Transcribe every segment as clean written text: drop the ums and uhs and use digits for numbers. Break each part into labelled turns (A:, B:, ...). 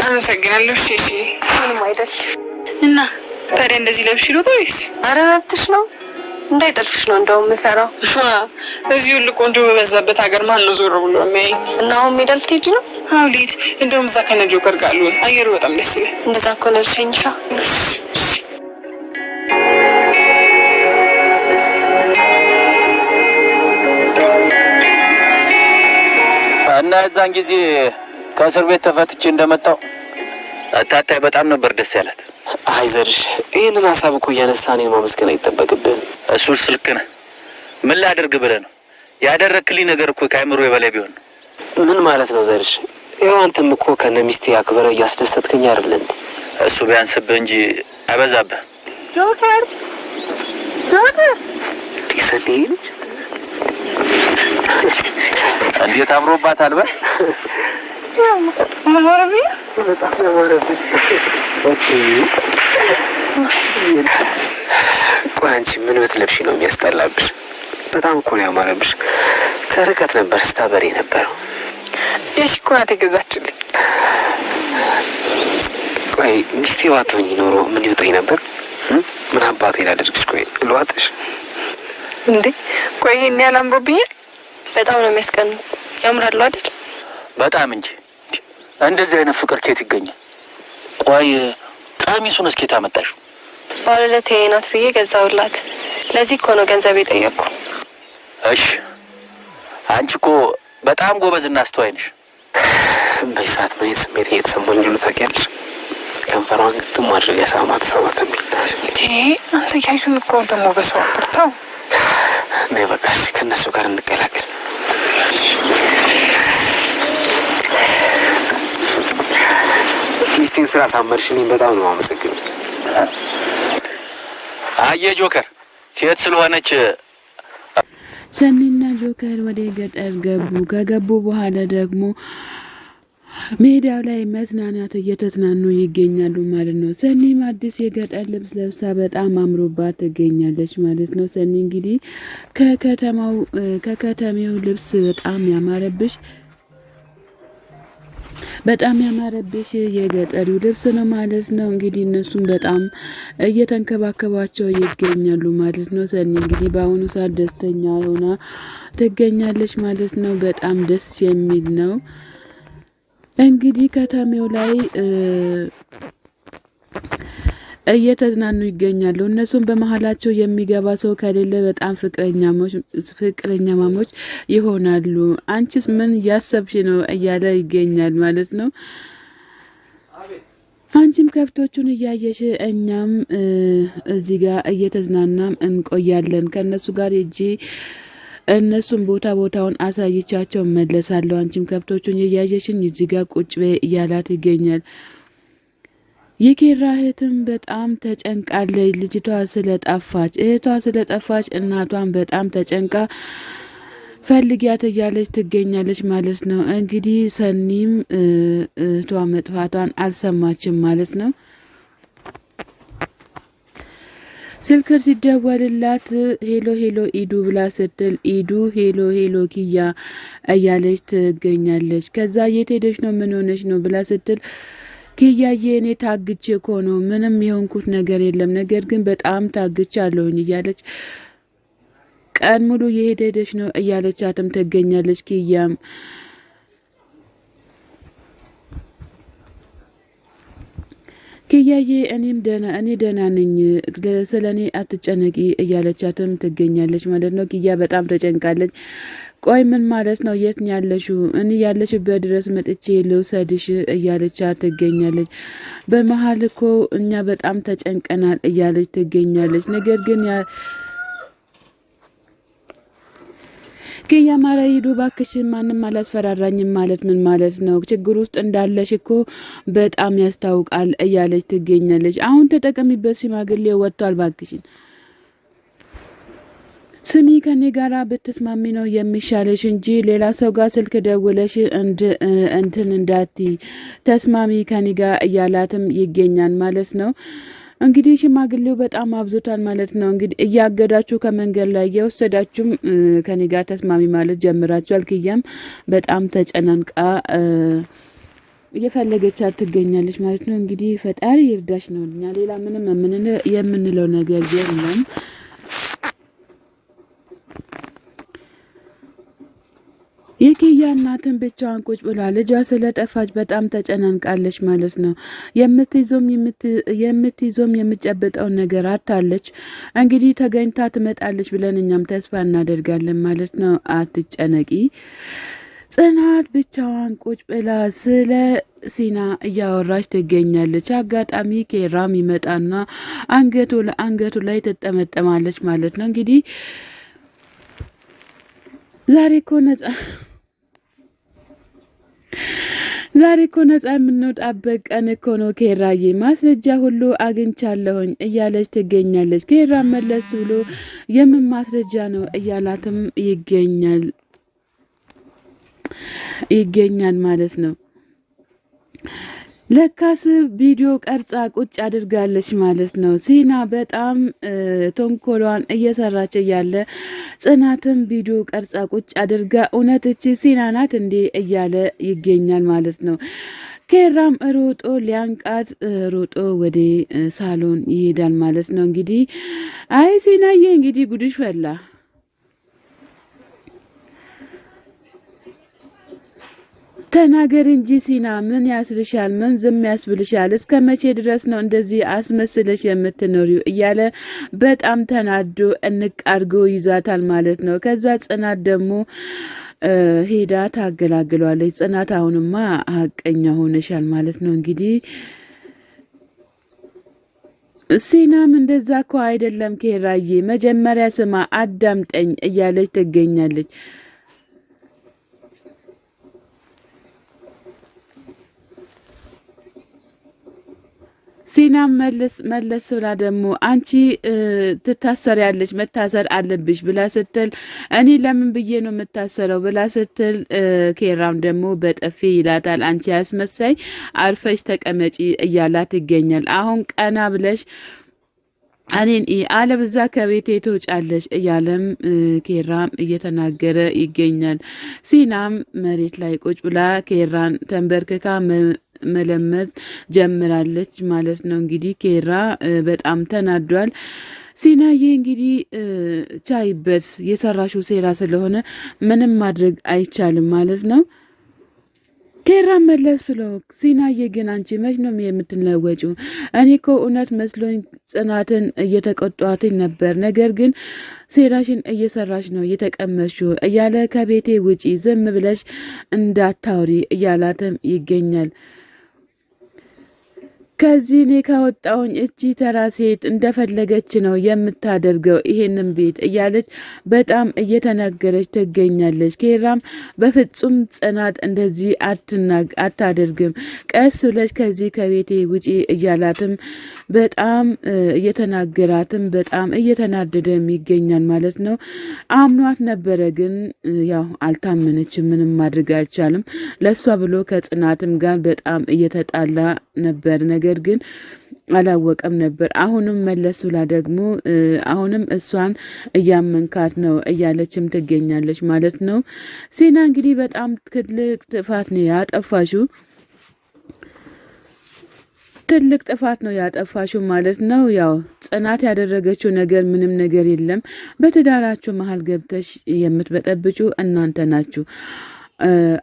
A: አመሰግናለሁ። እሺ
B: ምንም አይደል።
A: እና ታዲያ እንደዚህ ለብሽ ነው ወይስ?
B: ኧረ መብትሽ ነው። እንዳይጠልፍሽ ነው እንደውም የምፈራው።
A: እዚህ ሁሉ ቆንጆ በበዛበት ሀገር ማን ነው ዞር ብሎ የሚያይ?
B: እና አሁን ሜዳ ልትሄጂ ነው?
A: አዎ ልሂድ። እንደውም እዛ ከነ ጆከር ጋር አሉ። አየሩ በጣም ደስ ይላል።
B: እንደዛ ከሆነ ልሸኝሻ።
C: እና እዛን ጊዜ ከእስር ቤት ተፈትቼ እንደመጣው አታታይ በጣም ነበር ደስ ያላት።
D: አይዘርሽ ይሄንን ሀሳብ እኮ እያነሳን ማመስገን አይጠበቅብህም።
C: እሱስ ልክ ነህ። ምን ላድርግ ብለህ ነው? ያደረክልኝ ነገር እኮ ከአእምሮ የበላይ ቢሆን ነው።
D: ምን ማለት ነው ዘርሽ? ይኸው አንተም እኮ ከነ ሚስቴ አክብረህ እያስደሰትከኝ አይደል እንዴ?
C: እሱ ቢያንስብህ እንጂ አይበዛብህ።
A: ጆከር
D: ዲሰዲልጅ
C: እንዴት አምሮባታል በል።
D: ቆይ አንቺ ምን ብትለብሺ ነው የሚያስጠላብሽ? በጣም እኮ ነው ያማረብሽ። ከርቀት ነበር ስታበሪ ነበረው።
A: እሺ እኮ ናት የገዛችልኝ።
D: ቆይ ሚስቴ ዋቶኝ ኖሮ ምን ይውጠኝ ነበር? ምን አባቴ ላደርግሽ? ቆይ ልዋጥሽ
A: እንዴ? ቆይ ይሄን ያህል አምሮብኛል?
B: በጣም ነው የሚያስቀነው። ያምራሉ አይደል?
C: በጣም እንጂ። እንደዚህ አይነት ፍቅር ከየት ይገኛል? ቆይ ቀሚሱን እስኪ ታመጣሽው?
B: ባለለቴ ናት ብዬ ገዛውላት። ለዚህ እኮ ነው ገንዘብ የጠየቅኩ።
C: እሺ አንቺ እኮ በጣም ጎበዝና አስተዋይ ነሽ።
D: በሰዓት ምን ስሜት እየተሰማኝ ነው ታውቂያለሽ? ከንፈሯን ግጥም ማድረግ ያሳማት ሰማት የሚል
A: አንተ ያዩን እኮ ደግሞ በሰው አቅርተው
D: ነይ በቃ ከእነሱ ጋር እንቀላቀል። ሚስቴን ስራ ሳመርሽልኝ በጣም ነው የማመሰግነው።
C: አየ ጆከር ሴት ስለሆነች
E: ሰኒና ጆከር ወደ ገጠር ገቡ። ከገቡ በኋላ ደግሞ ሜዳው ላይ መዝናናት እየተዝናኑ ይገኛሉ ማለት ነው። ሰኒም አዲስ የገጠር ልብስ ለብሳ በጣም አምሮባት ትገኛለች ማለት ነው። ሰኒ እንግዲህ ከከተሜው ልብስ በጣም ያማረብሽ የገጠሪው ልብስ ነው ማለት ነው። እንግዲህ እነሱም በጣም እየተንከባከባቸው ይገኛሉ ማለት ነው። ሰኒ እንግዲህ በአሁኑ ሰዓት ደስተኛ ሆና ትገኛለች ማለት ነው። በጣም ደስ የሚል ነው። እንግዲህ ከተሜው ላይ እየተዝናኑ ይገኛሉ። እነሱም በመሃላቸው የሚገባ ሰው ከሌለ በጣም ፍቅረኛማሞች ይሆናሉ። አንቺስ ምን ያሰብሽ ነው እያለ ይገኛል ማለት ነው። አንቺም ከብቶቹን እያየሽ እኛም እዚህ ጋር እየተዝናናም እንቆያለን። ከነሱ ጋር እጂ እነሱም ቦታውን አሳይቻቸው መለሳለሁ። አንቺም ከብቶቹን እያየሽኝ እዚህ ጋር ቁጭ በይ እያላት ይገኛል። የኪራ እህትም በጣም ተጨንቃለች። ልጅቷ ስለጠፋች እናቷን በጣም ተጨንቃ ፈልጊያት እያለች ትገኛለች ማለት ነው። እንግዲህ ሰኒም እህቷ መጥፋቷን አልሰማችም ማለት ነው። ስልክ ሲደወልላት ሄሎ ኢዱ ብላ ስትል ኢዱ ሄሎ ኪያ እያለች ትገኛለች። ከዛ የት ሄደሽ ነው ምን ሆነሽ ነው ብላ ስትል ኪያዬ እኔ ታግቼ እኮ ነው ምንም የሆንኩት ነገር የለም፣ ነገር ግን በጣም ታግቼ አለሁኝ እያለች ቀን ሙሉ የሄደሽ ነው እያለቻትም ትገኛለች። ኪያም ኪያዬ እኔ ደህና ነኝ ስለኔ አትጨነቂ እያለቻትም ትገኛለች ማለት ነው። ኪያ በጣም ተጨንቃለች። ቆይ ምን ማለት ነው? የት ነው ያለሽው? እኔ ያለሽበት ድረስ መጥቼ ልውሰድሽ እያለቻት ትገኛለች። በመሀል እኮ እኛ በጣም ተጨንቀናል እያለች ትገኛለች። ነገር ግን ኪያ ማራይዱ ባክሽ ማንም አላስፈራራኝም ማለት ምን ማለት ነው? ችግር ውስጥ እንዳለሽ እኮ በጣም ያስታውቃል እያለች ትገኛለች። አሁን ተጠቀሚበት፣ ሽማግሌ ወጥቷል፣ ባክሽን ስሚ፣ ከኔ ጋራ ብትስማሚ ነው የሚሻለሽ እንጂ ሌላ ሰው ጋር ስልክ ደውለሽ እንትን እንዳቲ ተስማሚ ከኔ ጋር እያላትም ይገኛል ማለት ነው። እንግዲህ ሽማግሌው በጣም አብዝቷል ማለት ነው። እንግዲህ እያገዳችሁ ከመንገድ ላይ እየወሰዳችሁም ከኔ ጋር ተስማሚ ማለት ጀምራችኋል። ኪያም በጣም ተጨናንቃ እየፈለገቻት ትገኛለች ማለት ነው። እንግዲህ ፈጣሪ ይርዳሽ ነው እኛ ሌላ ምንም የምንለው ነገር የለም። የኪያ እናትን ብቻዋን ቁጭ ብላ ልጇ ስለጠፋች በጣም ተጨናንቃለች ማለት ነው። የምትይዞም የምትጨብጠው ነገር አታለች። እንግዲህ ተገኝታ ትመጣለች ብለን እኛም ተስፋ እናደርጋለን ማለት ነው። አትጨነቂ። ጽናት ብቻዋን ቁጭ ብላ ስለ ሲና እያወራች ትገኛለች። አጋጣሚ ኬራም ይመጣና አንገቱ ላይ ትጠመጠማለች ማለት ነው። እንግዲህ ዛሬ እኮ ነጻ የምንወጣበት ቀን እኮ ነው ኬራዬ፣ ማስረጃ ሁሉ አግኝቻለሁኝ እያለች ትገኛለች። ኬራ መለስ ብሎ የምን ማስረጃ ነው እያላትም ይገኛል ማለት ነው። ለካስ ቪዲዮ ቀርጻ ቁጭ አድርጋለች ማለት ነው። ሲና በጣም ተንኮሏን እየሰራች ያለ ጽናትም ቪዲዮ ቀርጻ ቁጭ አድርጋ እውነት እቺ ሲና ናት እንዴ እያለ ይገኛል ማለት ነው። ኬራም ሮጦ ሊያንቃት ሮጦ ወደ ሳሎን ይሄዳል ማለት ነው። እንግዲህ አይ ሲናዬ እንግዲህ ጉድሽ ፈላ ተናገር እንጂ ሲና፣ ምን ያስርሻል? ምን ዝም ያስብልሻል? እስከ መቼ ድረስ ነው እንደዚህ አስመስለሽ የምትኖሪው? እያለ በጣም ተናዶ እንቃርጎ ይዛታል ማለት ነው። ከዛ ጽናት ደግሞ ሄዳ ታገላግሏለች። ጽናት አሁንማ ሀቀኛ ሆነሻል ማለት ነው። እንግዲህ ሲናም እንደዛ እኮ አይደለም ኬራዬ፣ መጀመሪያ ስማ አዳምጠኝ እያለች ትገኛለች። ሲናም መለስ ብላ ደግሞ አንቺ ትታሰሪያለሽ፣ መታሰር አለብሽ ብላ ስትል እኔ ለምን ብዬ ነው የምታሰረው ብላ ስትል ኬራም ደግሞ በጥፊ ይላታል። አንቺ ያስመሳይ አርፈሽ ተቀመጪ እያላት ይገኛል። አሁን ቀና ብለሽ እኔን አለብዛ ከቤቴ ትወጫለሽ እያለም ኬራም እየተናገረ ይገኛል። ሲናም መሬት ላይ ቁጭ ብላ ኬራን ተንበርክካ መለመት ጀምራለች ማለት ነው። እንግዲህ ኬራ በጣም ተናዷል። ሲናዬ እንግዲህ ቻይበት የሰራሽው ሴራ ስለሆነ ምንም ማድረግ አይቻልም ማለት ነው። ኬራ መለስ ብሎ ሲናዬ ግን አንቺ መች ነው የምትለወጪው? እኔ እኮ እውነት መስሎኝ ጽናትን እየተቆጣሁኝ ነበር፣ ነገር ግን ሴራሽን እየሰራሽ ነው የተቀመጥሽው እያለ ከቤቴ ውጪ ዝም ብለሽ እንዳታውሪ እያላትም ይገኛል። ከዚህ እኔ ካወጣሁኝ እቺ ተራ ሴት እንደፈለገች ነው የምታደርገው ይሄንን ቤት እያለች በጣም እየተናገረች ትገኛለች። ኬራም በፍጹም ጽናት እንደዚህ አታደርግም፣ ቀስ ብለሽ ከዚህ ከቤቴ ውጪ እያላትም በጣም እየተናገራትም በጣም እየተናደደም ይገኛል ማለት ነው። አምኗት ነበረ፣ ግን ያው አልታመነችም። ምንም ማድረግ አይቻልም። ለሷ ብሎ ከጽናትም ጋር በጣም እየተጣላ ነበር፣ ነገር ግን አላወቀም ነበር። አሁንም መለስ ብላ ደግሞ አሁንም እሷን እያመንካት ነው እያለችም ትገኛለች ማለት ነው። ሲና እንግዲህ በጣም ትልቅ ጥፋት ነው ያጠፋሽው፣ ትልቅ ጥፋት ነው ያጠፋሽው ማለት ነው። ያው ጽናት ያደረገችው ነገር ምንም ነገር የለም። በትዳራችሁ መሀል ገብተሽ የምትበጠብጩ እናንተ ናችሁ፣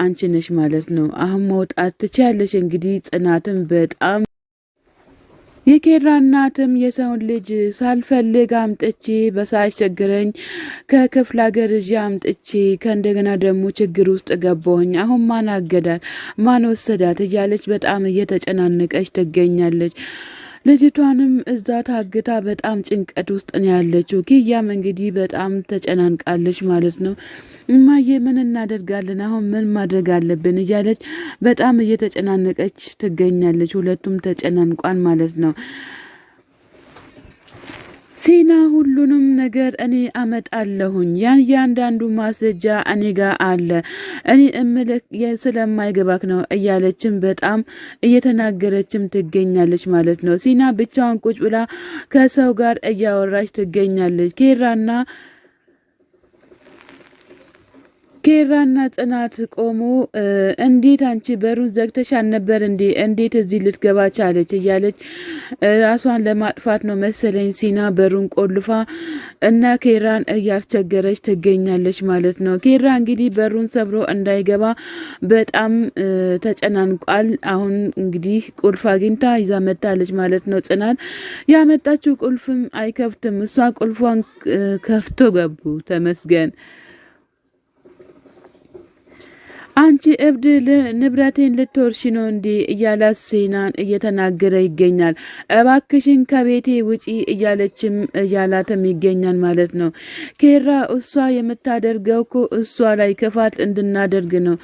E: አንቺ ነሽ ማለት ነው። አሁን መውጣት ትችያለሽ። እንግዲህ ጽናትን በጣም የኬራ እናትም የሰውን ልጅ ሳልፈልግ አምጥቼ በሳይቸግረኝ ከክፍለ ሀገር ይዤ አምጥቼ ከእንደገና ደግሞ ችግር ውስጥ ገባሁኝ። አሁን ማን አገዳት? ማን ወሰዳት? እያለች በጣም እየተጨናነቀች ትገኛለች። ልጅቷንም እዛ ታግታ በጣም ጭንቀት ውስጥ ነው ያለችው። ኪያም እንግዲህ በጣም ተጨናንቃለች ማለት ነው። እማዬ ምን እናደርጋለን? አሁን ምን ማድረግ አለብን? እያለች በጣም እየተጨናነቀች ትገኛለች። ሁለቱም ተጨናንቋን ማለት ነው። ሲና ሁሉንም ነገር እኔ አመጣለሁኝ፣ ያንዳንዱ ማስረጃ እኔ ጋር አለ፣ እኔ እምልክ ስለማይገባክ ነው እያለችም በጣም እየተናገረችም ትገኛለች ማለት ነው። ሲና ብቻዋን ቁጭ ብላ ከሰው ጋር እያወራች ትገኛለች። ኬራና ጽናት ቆሞ እንዴት አንቺ በሩን ዘግተሻል ነበር እንዴት እዚህ ልትገባ ቻለች እያለች ራሷን ለማጥፋት ነው መሰለኝ ሲና በሩን ቆልፋ እና ኬራን እያስቸገረች ትገኛለች ማለት ነው። ኬራ እንግዲህ በሩን ሰብሮ እንዳይገባ በጣም ተጨናንቋል። አሁን እንግዲህ ቁልፍ አግኝታ ይዛ መጣለች ማለት ነው። ጽናት ያመጣችው ቁልፍም አይከፍትም። እሷ ቁልፏን ከፍቶ ገቡ። ተመስገን። አንቺ እብድ ንብረቴን ልትወርሺ ነው እንዴ እያላት ሲናን እየተናገረ ይገኛል። እባክሽን ከቤቴ ውጪ እያለችም እያላትም ይገኛል ማለት ነው። ኬራ እሷ የምታደርገው እኮ እሷ ላይ ክፋት እንድናደርግ ነው